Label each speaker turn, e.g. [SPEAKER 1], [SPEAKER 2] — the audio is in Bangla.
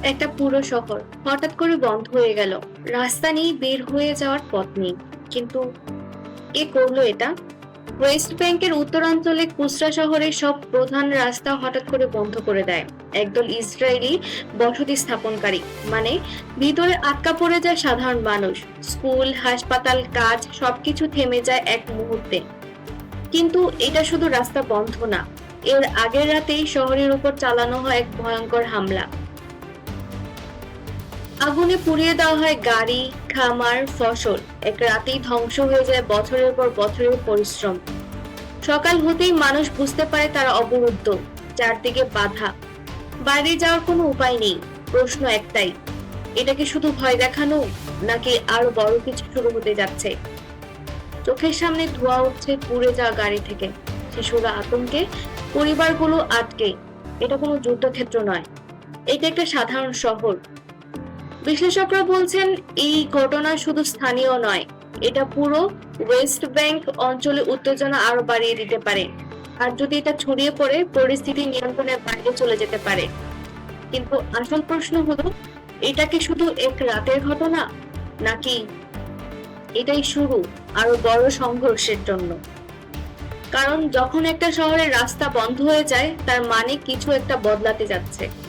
[SPEAKER 1] একটা পুরো শহর হঠাৎ করে বন্ধ হয়ে গেল। রাস্তা নেই, বের হয়ে যাওয়ার পথ নেই। কিন্তু কে করলো এটা? ওয়েস্ট ব্যাংকের উত্তরাঞ্চলে কুসরা শহরের সব প্রধান রাস্তা হঠাৎ করে বন্ধ করে দেয় একদল ইসরায়েলি বসতি স্থাপনকারী। মানে, ভিতরে আটকা পড়ে যায় সাধারণ মানুষ। স্কুল, হাসপাতাল, কাজ সবকিছু থেমে যায় এক মুহূর্তে। কিন্তু এটা শুধু রাস্তা বন্ধ না, এর আগের রাতেই শহরের উপর চালানো হয় এক ভয়ঙ্কর হামলা। আগুনে পুড়িয়ে দেওয়া হয় গাড়ি, খামার, ফসল। এক রাতেই ধ্বংস হয়ে যায় বছরের পর বছরের পরিশ্রম। সকাল হতেই মানুষ বুঝতে পারে তারা অবরুদ্ধ, চারদিকে বাধা, বাইরে যাওয়ার কোনো উপায় নেই। প্রশ্ন একটাই, এটা কি শুধু ভয় দেখানো, নাকি আরো বড় কিছু শুরু হতে যাচ্ছে? চোখের সামনে ধোঁয়া উঠছে পুড়ে যাওয়া গাড়ি থেকে, শিশুরা আতঙ্কে, পরিবারগুলো আটকে। এটা কোনো যুদ্ধক্ষেত্র নয়, এটা একটা সাধারণ শহর। বিশ্লেষকরা বলছেন এই ঘটনা শুধু স্থানীয় নয়, এটা পুরো ওয়েস্ট ব্যাংক অঞ্চলে উত্তেজনা আরো বাড়িয়ে দিতে পারে। আর যদি এটা ছড়িয়ে পড়ে, পরিস্থিতি নিয়ন্ত্রণের বাইরে চলে যেতে পারে। কিন্তু আসল প্রশ্ন হলো, এটা কি শুধু এক রাতের ঘটনা, নাকি এটাই শুরু আরো বড় সংঘর্ষের জন্য? কারণ যখন একটা শহরের রাস্তা বন্ধ হয়ে যায়, তার মানে কিছু একটা বদলাতে যাচ্ছে।